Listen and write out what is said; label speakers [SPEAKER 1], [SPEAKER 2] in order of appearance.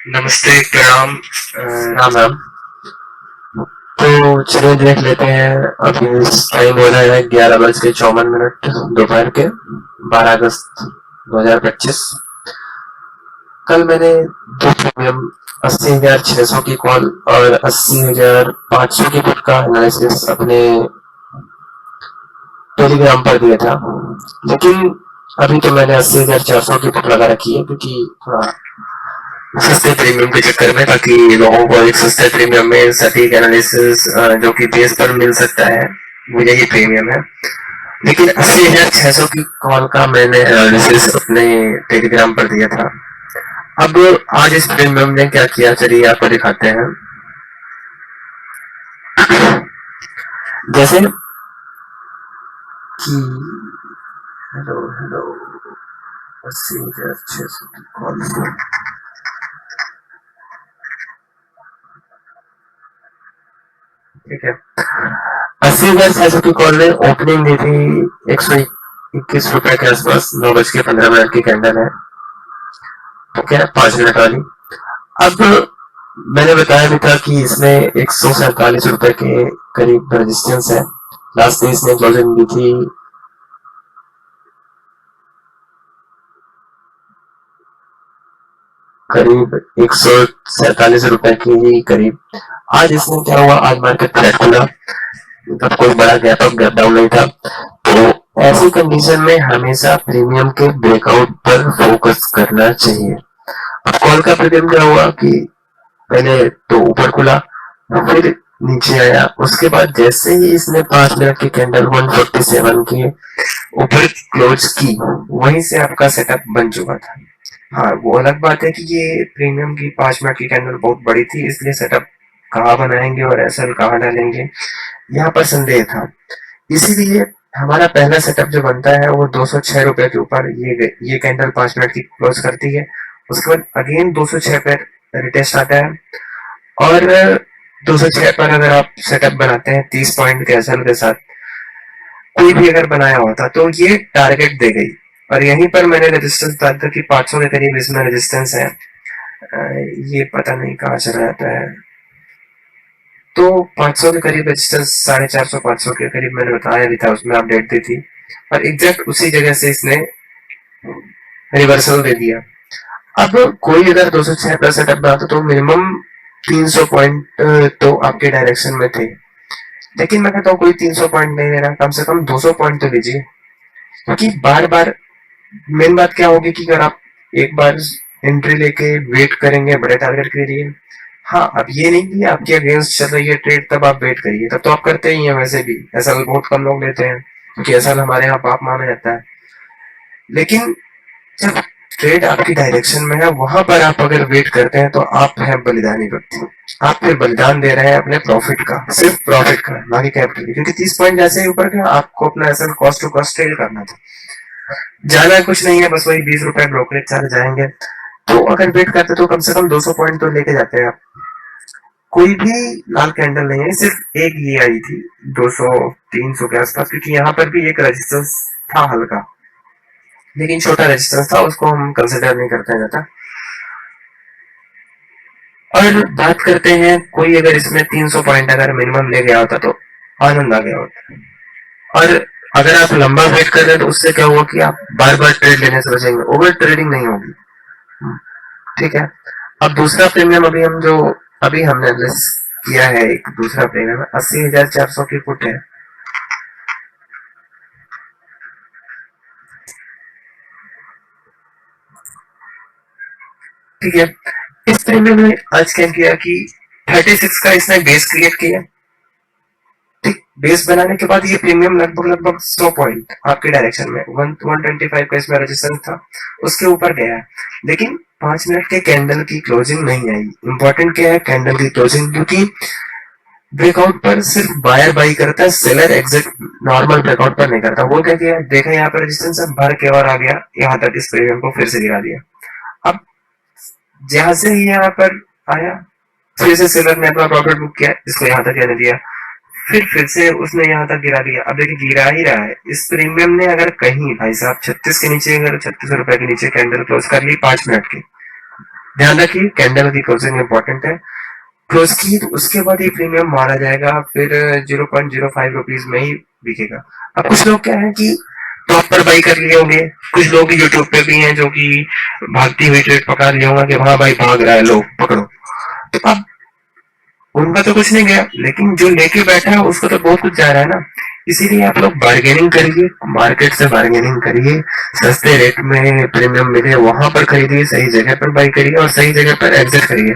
[SPEAKER 1] नमस्ते, प्रणाम। राम राम। तो चलिए देख लेते हैं। अभी टाइम हो रहा है 11:54 दोपहर के, 12 अगस्त 2025। कल मैंने दो प्रीमियम 80,600 की कॉल और 80,500 की पुट का एनालिसिस अपने टेलीग्राम पर दिया था। लेकिन अभी तो मैंने 80,400 की पुट लगा रखी है, क्योंकि थोड़ा सस्ते प्रीमियम के चक्कर में, ताकि लोगों को एक सस्ते प्रीमियम में सटीक एनालिसिस जो कि बेस पर मिल सकता है, वो यही प्रीमियम है। लेकिन 80,600 की कॉल का मैंने एनालिसिस अपने टेलीग्राम पर दिया था। अब आज इस प्रीमियम ने क्या किया, चलिए आपको दिखाते हैं। जैसे कि हेलो हेलो 80,600 की कॉल, ठीक है। 80,600 की कॉल ने ओपनिंग दी थी 121 रुपए के आसपास, 9:15 की कैंडल है, ठीक है, 5 मिनट वाली। अब मैंने बताया भी था कि इसमें 147 रुपए के करीब रेजिस्टेंस है। लास्ट में इसने क्लोजिंग दी थी करीब 147 रुपए की करीब। आज इसमें क्या हुआ, आज मार्केट फ्लैट खुला, मतलब कोई बड़ा गैप अप गैप डाउन नहीं था। तो ऐसी कंडीशन में हमेशा प्रीमियम के ब्रेकआउट पर फोकस करना चाहिए। अब कॉल का प्रीमियम क्या हुआ कि पहले तो ऊपर खुला, फिर नीचे आया, उसके बाद जैसे ही इसने 5 मिनट की कैंडल 147 के ऊपर क्लोज की, वहीं से आपका सेटअप बन चुका था। हाँ, वो अलग बात है कि ये प्रीमियम की 5 मिनट की कैंडल बहुत बड़ी थी, इसलिए सेटअप कहाँ बनाएंगे और एसएल कहाँ डालेंगे, यहाँ पर संदेह था। इसीलिए हमारा पहला सेटअप जो बनता है वो 206 रुपए के ऊपर ये कैंडल 5 मिनट की क्लोज करती है। उसके बाद अगेन 206 पे रिटेस्ट आता है, और 206 पर अगर आप सेटअप बनाते हैं 30 पॉइंट के एसएल के साथ, कोई भी अगर बनाया होता तो ये टारगेट दे गई। और यहीं पर मैंने रेजिस्टेंस बताया था कि 500 के करीब इसमें रेजिस्टेंस है। ये पता नहीं कहाँ चला जाता है। तो 500 के करीब रेजिस्टेंस, 450 500 के करीब मैंने बताया भी था, उसमें अपडेट दी थी, और एग्जैक्ट उसी जगह से इसने रिवर्सल दे दिया। अब कोई अगर 206 पर सेटअप बनाता तो मिनिमम 300 पॉइंट तो आपके डायरेक्शन में थे। लेकिन मैं कहता हूँ कोई 300 पॉइंट नहीं लेना, कम से कम 200 पॉइंट तो लीजिए। क्योंकि बार बार मेन बात क्या होगी कि अगर आप एक बार एंट्री लेके वेट करेंगे बड़े टारगेट के लिए, हाँ, अब ये नहीं कि आपके अगेंस्ट चल रही है ट्रेड तब आप वेट करिए, तब तो आप करते ही हैं वैसे भी, ऐसा बहुत कम लोग लेते हैं, क्योंकि ऐसा हमारे यहाँ पाप माना जाता है। लेकिन जब ट्रेड आपकी डायरेक्शन में है, वहां पर आप अगर वेट करते हैं तो आप हैं बलिदानी व्यक्ति। आप फिर बलिदान दे रहे हैं अपने प्रॉफिट का, सिर्फ प्रॉफिट का, ना कि कैपिटल, क्योंकि 30 पॉइंट जैसे ही ऊपर गया आपको अपना ऐसा कॉस्ट टू कॉस्ट ट्रेड करना था। जाना कुछ नहीं है, बस वही 20 रुपए ब्रोकरेज चार्ज जाएंगे। तो अगर वेट करते तो कम से कम 200 पॉइंट तो लेके जाते हैं आप। कोई भी लाल कैंडल नहीं है, सिर्फ एक ये आई थी 200 300 के आसपास, क्योंकि यहाँ पर भी एक रेजिस्टेंस था हल्का, लेकिन छोटा रेजिस्टेंस था, उसको हम कंसिडर नहीं करते जाता। और बात करते हैं, कोई अगर इसमें 300 पॉइंट अगर मिनिमम ले गया होता तो आनंद आ गया होता। और अगर आप लंबा वेट कर रहे हैं तो उससे क्या हुआ कि आप बार बार ट्रेड लेने से बचेंगे, ओवर ट्रेडिंग नहीं होगी। ठीक है। अब दूसरा प्रीमियम अभी हम जो अभी हमने लिस्ट किया है, एक दूसरा प्रीमियम 80,400 की पुट है। ठीक है। इस प्रीमियम में आज क्या किया कि 36 का इसने बेस क्रिएट किया। ठीक, बेस बनाने के बाद ये प्रीमियम लगभग लगभग 100 पॉइंट आपके डायरेक्शन में, 125 का इसमें रजिस्टेंस था, उसके ऊपर गया है। लेकिन 5 मिनट के कैंडल की क्लोजिंग नहीं आई। इंपॉर्टेंट क्या है, कैंडल की क्लोजिंग, क्योंकि ब्रेकआउट पर सिर्फ बायर बाई करता है, सेलर एग्जिट नॉर्मल ब्रेकआउट पर नहीं करता। वो क्या किया, देखा यहाँ पर रेजिस्टेंस भर के और आ गया यहाँ तक, इस प्रीमियम को फिर से गिरा दिया। अब जहां से ही यहाँ पर आया, फिर से सेलर ने अपना प्रॉफिट बुक किया, इसको यहाँ तक जाने दिया, फिर से उसने यहाँ तक गिरा दिया। अब देखिए गिरा ही रहा है। इस प्रीमियम ने अगर कहीं भाई साहब 36 के नीचे, अगर 36 रुपए के नीचे कैंडल क्लोज कर ली 5 मिनट की, ध्यान रखिए कैंडल की क्लोजिंग इंपॉर्टेंट है। क्लोज की तो उसके बाद ये प्रीमियम मारा जाएगा, फिर 0.05 रुपीज में ही बिकेगा। अब कुछ लोग क्या है कि प्रॉपर बाई कर लिए होंगे, कुछ लोग यूट्यूब पे भी हैं जो कि भागती हुई ट्रेड पकड़ लिया होगा कि हाँ भाई भाग रहा है, लो पकड़ो। तो अब उनका तो कुछ नहीं गया, लेकिन जो लेके बैठा है उसको तो बहुत कुछ जा रहा है ना। इसीलिए आप लोग बार्गेनिंग करिए, मार्केट से बार्गेनिंग करिए, सस्ते रेट में प्रीमियम मिले वहां पर खरीदिए, सही जगह पर बाई करिए और सही जगह पर एग्जिट करिए।